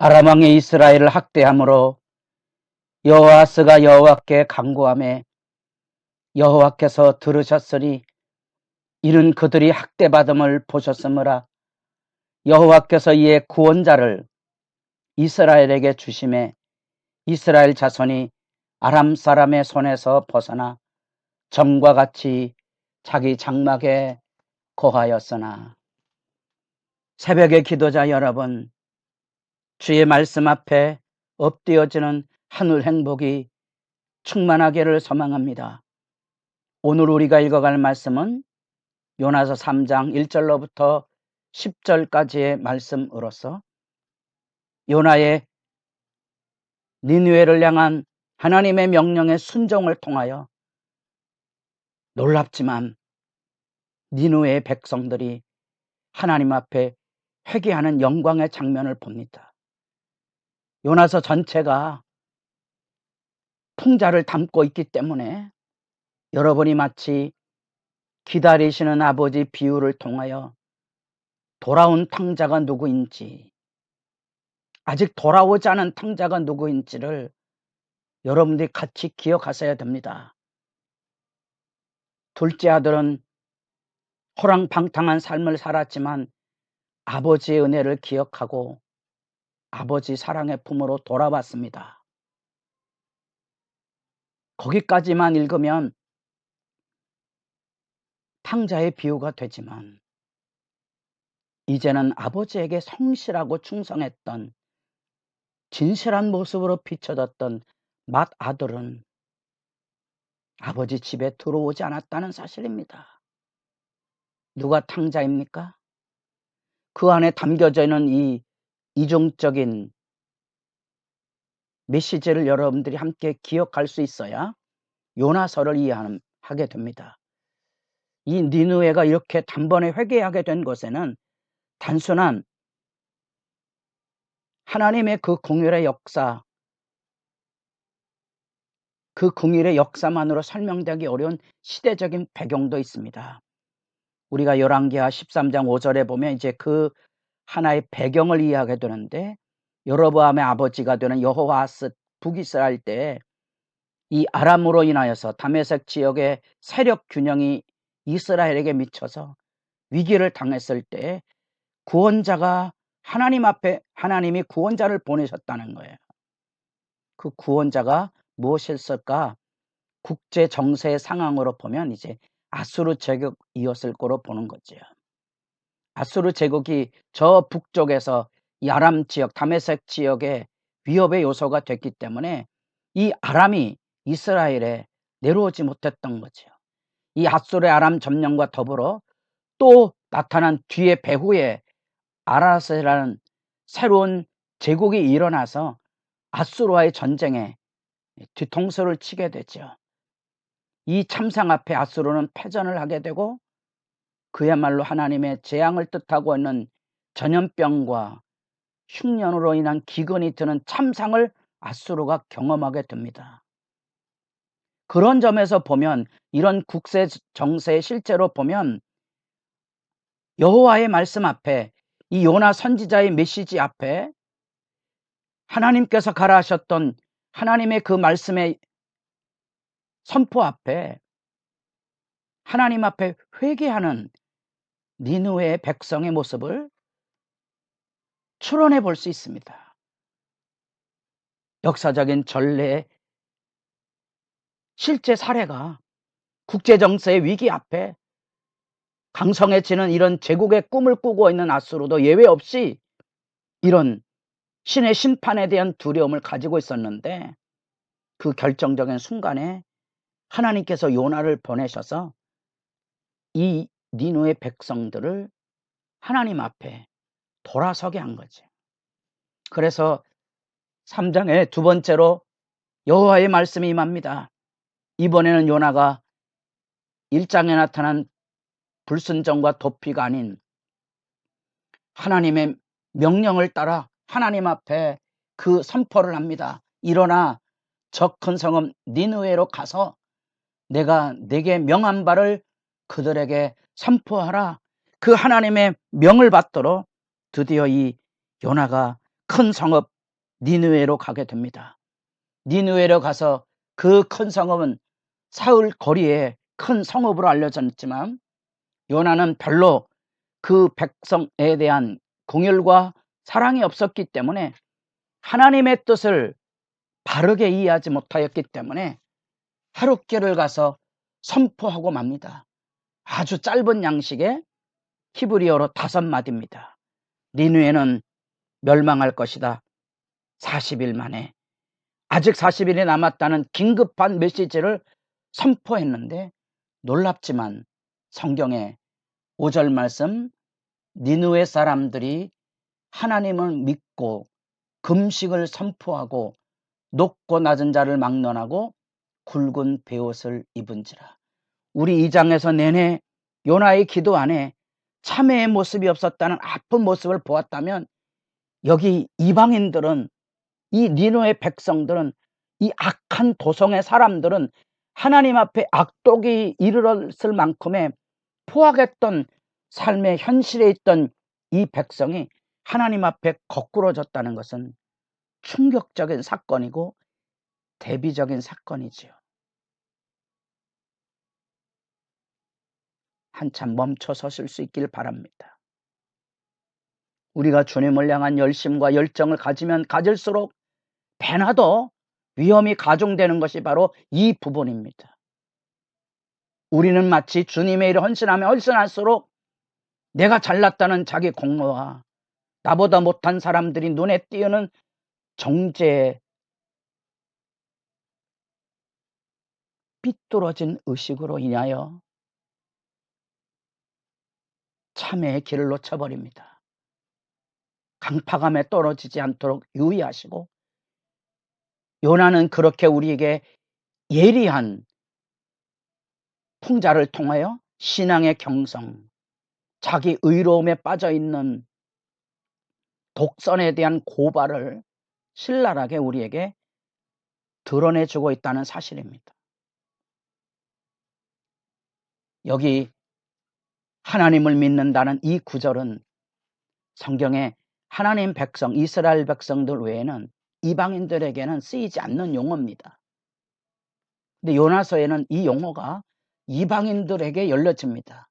아람 왕이 이스라엘을 학대함으로 여호아스가 여호와께 간구하매 여호와께서 들으셨으니 이는 그들이 학대받음을 보셨으므라. 여호와께서 이에 구원자를 이스라엘에게 주심에 이스라엘 자손이 아람 사람의 손에서 벗어나 점과 같이 자기 장막에 거하였으나. 새벽의 기도자 여러분, 주의 말씀 앞에 엎드려지는 하늘 행복이 충만하기를 소망합니다. 오늘 우리가 읽어갈 말씀은 요나서 3장 1절로부터 10절까지의 말씀으로서 요나의 니느웨를 향한 하나님의 명령의 순종을 통하여 놀랍지만 니느웨의 백성들이 하나님 앞에 회개하는 영광의 장면을 봅니다. 요나서 전체가 풍자를 담고 있기 때문에 여러분이 마치 기다리시는 아버지 비유를 통하여 돌아온 탕자가 누구인지, 아직 돌아오지 않은 탕자가 누구인지를 여러분들이 같이 기억하셔야 됩니다. 둘째 아들은 호랑방탕한 삶을 살았지만 아버지의 은혜를 기억하고 아버지 사랑의 품으로 돌아왔습니다. 거기까지만 읽으면 탕자의 비유가 되지만 이제는 아버지에게 성실하고 충성했던 진실한 모습으로 비춰졌던 맏아들은 아버지 집에 들어오지 않았다는 사실입니다. 누가 탕자입니까? 그 안에 담겨져 있는 이 이중적인 메시지를 여러분들이 함께 기억할 수 있어야 요나서를 이해하게 됩니다. 이 니느웨가 이렇게 단번에 회개하게 된 것에는 단순한 하나님의 그 긍휼의 역사, 그 긍휼의 역사만으로 설명되기 어려운 시대적인 배경도 있습니다. 우리가 열왕기하 13장 5절에 보면 이제 그 하나의 배경을 이해하게 되는데, 여로보암의 아버지가 되는 여호아스 북이스라엘 때 이 아람으로 인하여서 다메섹 지역의 세력 균형이 이스라엘에게 미쳐서 위기를 당했을 때 구원자가 하나님 앞에 하나님이 구원자를 보내셨다는 거예요. 그 구원자가 무엇이었을까? 국제 정세의 상황으로 보면 이제 아수르 제국이었을 거로 보는 거죠. 아수르 제국이 저 북쪽에서 이 아람 지역, 다메섹 지역의 위협의 요소가 됐기 때문에 이 아람이 이스라엘에 내려오지 못했던 거죠. 이 아수르의 아람 점령과 더불어 또 나타난 뒤에 배후에 아라세라는 새로운 제국이 일어나서 아수르와의 전쟁에 뒤통수를 치게 되죠. 이 참상 앞에 아수르는 패전을 하게 되고 그야말로 하나님의 재앙을 뜻하고 있는 전염병과 흉년으로 인한 기근이 드는 참상을 아수르가 경험하게 됩니다. 그런 점에서 보면 이런 국세 정세의 실제로 보면 여호와의 말씀 앞에 이 요나 선지자의 메시지 앞에 하나님께서 가라 하셨던 하나님의 그 말씀의 선포 앞에 하나님 앞에 회개하는 니느웨의 백성의 모습을 추론해 볼 수 있습니다. 역사적인 전례의 실제 사례가 국제정세의 위기 앞에 강성해지는 이런 제국의 꿈을 꾸고 있는 아수르도 예외 없이 이런 신의 심판에 대한 두려움을 가지고 있었는데, 그 결정적인 순간에 하나님께서 요나를 보내셔서 이 니느웨 백성들을 하나님 앞에 돌아서게 한 거지. 그래서 3장의 두 번째로 여호와의 말씀이 임합니다. 이번에는 요나가 1장에 나타난 불순종과 도피가 아닌 하나님의 명령을 따라 하나님 앞에 그 선포를 합니다. 일어나 저 큰 성읍 니느웨로 가서 내가 네게 명한 바를 그들에게 선포하라. 그 하나님의 명을 받도록 드디어 이 요나가 큰 성읍 니느웨로 가게 됩니다. 니느웨로 가서 그 큰 성읍은 사흘 거리에 큰 성읍으로 알려졌지만 요나는 별로 그 백성에 대한 긍휼과 사랑이 없었기 때문에 하나님의 뜻을 바르게 이해하지 못하였기 때문에 하룻길을 가서 선포하고 맙니다. 아주 짧은 양식에 히브리어로 5마디입니다. 니느웨는 멸망할 것이다. 40일 만에. 아직 40일이 남았다는 긴급한 메시지를 선포했는데 놀랍지만 성경에 5절 말씀, 니느웨 사람들이 하나님을 믿고 금식을 선포하고 높고 낮은 자를 막론하고 굵은 베옷을 입은지라. 우리 2장에서 내내 요나의 기도 안에 참회의 모습이 없었다는 아픈 모습을 보았다면 여기 이방인들은, 이 니느웨 백성들은, 이 악한 도성의 사람들은 하나님 앞에 악독이 이르렀을 만큼의 포악했던 삶의 현실에 있던 이 백성이 하나님 앞에 거꾸러졌다는 것은 충격적인 사건이고 대비적인 사건이지요. 한참 멈춰 서실 수 있길 바랍니다. 우리가 주님을 향한 열심과 열정을 가지면 가질수록 배나 더 위험이 가중되는 것이 바로 이 부분입니다. 우리는 마치 주님의 일을 헌신하면 헌신할수록 내가 잘났다는 자기 공로와 나보다 못한 사람들이 눈에 띄는 정죄에 삐뚤어진 의식으로 인하여 참회의 길을 놓쳐버립니다. 강파감에 떨어지지 않도록 유의하시고, 요나는 그렇게 우리에게 예리한 풍자를 통하여 신앙의 경성, 자기 의로움에 빠져있는 독선에 대한 고발을 신랄하게 우리에게 드러내주고 있다는 사실입니다. 여기 하나님을 믿는다는 이 구절은 성경에 하나님 백성, 이스라엘 백성들 외에는 이방인들에게는 쓰이지 않는 용어입니다. 근데 요나서에는 이 용어가 이방인들에게 열려집니다.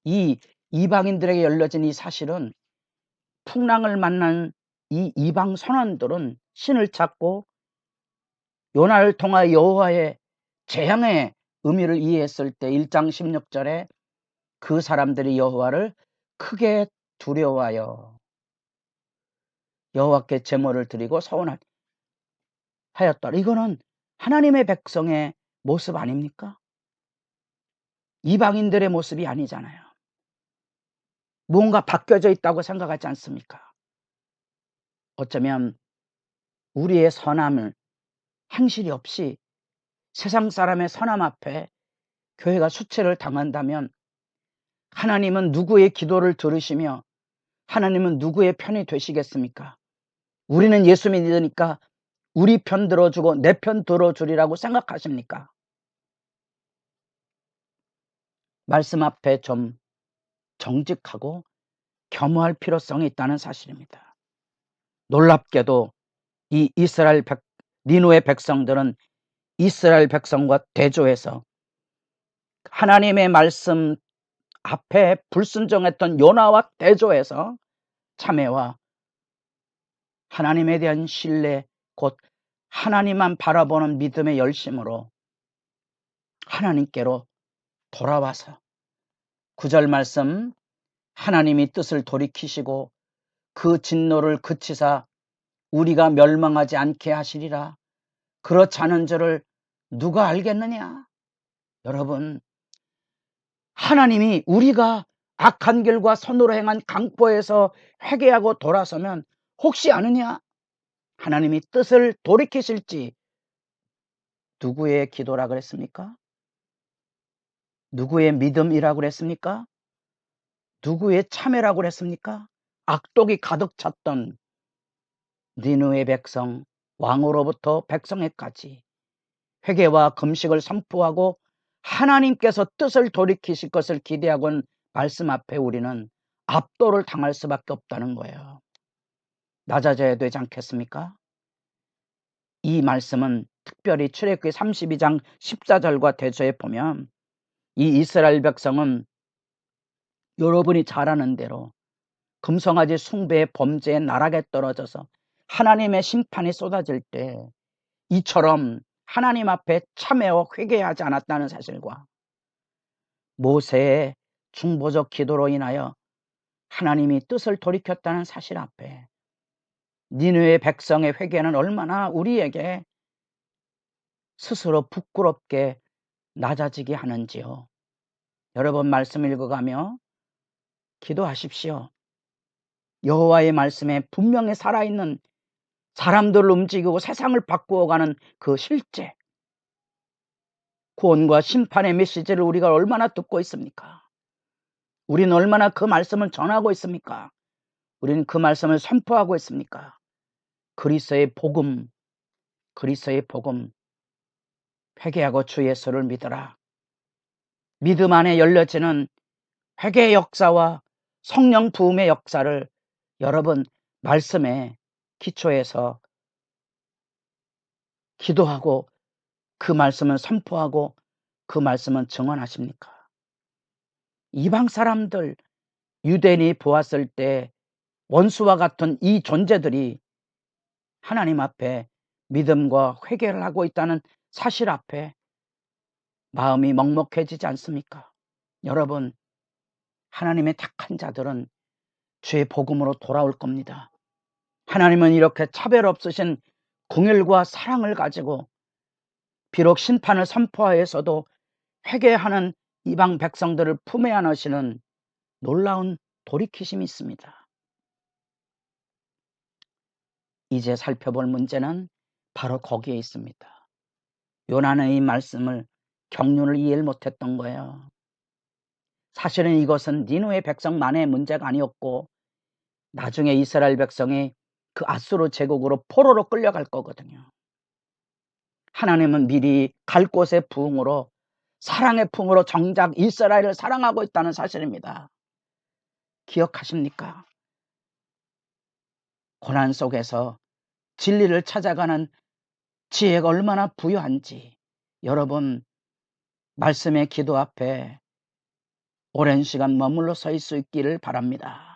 이 이방인들에게 열려진 이 사실은 풍랑을 만난 이 이방 선원들은 신을 찾고 요나를 통하여 여호와의 재앙의 의미를 이해했을 때 1장 16절에 그 사람들이 여호와를 크게 두려워하여 여호와께 제물을 드리고 서원하였더라. 이거는 하나님의 백성의 모습 아닙니까? 이방인들의 모습이 아니잖아요. 무언가 바뀌어져 있다고 생각하지 않습니까? 어쩌면 우리의 선함을 행실이 없이 세상 사람의 선함 앞에 교회가 수치를 당한다면 하나님은 누구의 기도를 들으시며 하나님은 누구의 편이 되시겠습니까? 우리는 예수 믿으니까 우리 편 들어주고 내 편 들어주리라고 생각하십니까? 말씀 앞에 좀 정직하고 겸허할 필요성이 있다는 사실입니다. 놀랍게도 이 니느웨 백성들은 이스라엘 백성과 대조해서 하나님의 말씀 앞에 불순종했던 요나와 대조해서 참회와 하나님에 대한 신뢰, 곧 하나님만 바라보는 믿음의 열심으로 하나님께로 돌아와서 9절 말씀, 하나님이 뜻을 돌이키시고 그 진노를 그치사 우리가 멸망하지 않게 하시리라. 그렇지 않은 줄을 누가 알겠느냐? 여러분, 하나님이 우리가 악한 길과 선으로 행한 강포에서 회개하고 돌아서면 혹시 아느냐? 하나님이 뜻을 돌이키실지. 누구의 기도라 그랬습니까? 누구의 믿음이라고 그랬습니까? 누구의 참회라고 그랬습니까? 악독이 가득 찼던 니느웨 백성, 왕으로부터 백성에까지 회개와 금식을 선포하고 하나님께서 뜻을 돌이키실 것을 기대하고는 말씀 앞에 우리는 압도를 당할 수밖에 없다는 거예요. 낮아져야 되지 않겠습니까? 이 말씀은 특별히 출애굽기 32장 14절과 대조해 보면 이 이스라엘 백성은 여러분이 잘 아는 대로 금송아지 숭배의 범죄에 나락에 떨어져서 하나님의 심판이 쏟아질 때 이처럼 하나님 앞에 참회와 회개하지 않았다는 사실과 모세의 중보적 기도로 인하여 하나님이 뜻을 돌이켰다는 사실 앞에 니느웨 백성의 회개는 얼마나 우리에게 스스로 부끄럽게 낮아지게 하는지요. 여러분 말씀 읽어가며 기도하십시오. 여호와의 말씀에 분명히 살아있는 사람들을 움직이고 세상을 바꾸어가는 그 실제 구원과 심판의 메시지를 우리가 얼마나 듣고 있습니까? 우리는 얼마나 그 말씀을 전하고 있습니까? 우리는 그 말씀을 선포하고 있습니까? 그리스도의 복음, 회개하고 주 예수를 믿어라. 믿음 안에 열려지는 회개의 역사와 성령 부음의 역사를 여러분 말씀에 기초해서 기도하고 그 말씀을 선포하고 그 말씀을 증언하십니까? 이방 사람들, 유대인이 보았을 때 원수와 같은 이 존재들이 하나님 앞에 믿음과 회개를 하고 있다는 사실 앞에 마음이 먹먹해지지 않습니까? 여러분, 하나님의 택한 자들은 주의 복음으로 돌아올 겁니다. 하나님은 이렇게 차별 없으신 공일과 사랑을 가지고 비록 심판을 선포하여서도 회개하는 이방 백성들을 품에 안으시는 놀라운 돌이키심이 있습니다. 이제 살펴볼 문제는 바로 거기에 있습니다. 요나는 이 말씀을 경륜을 이해를 못했던 거예요. 사실은 이것은 니느웨 백성만의 문제가 아니었고 나중에 이스라엘 백성이 그 아수르 제국으로 포로로 끌려갈 거거든요. 하나님은 미리 갈 곳의 부흥으로 사랑의 품으로 정작 이스라엘을 사랑하고 있다는 사실입니다. 기억하십니까? 고난 속에서 진리를 찾아가는 지혜가 얼마나 부유한지 여러분 말씀의 기도 앞에 오랜 시간 머물러 서 있을 수 있기를 바랍니다.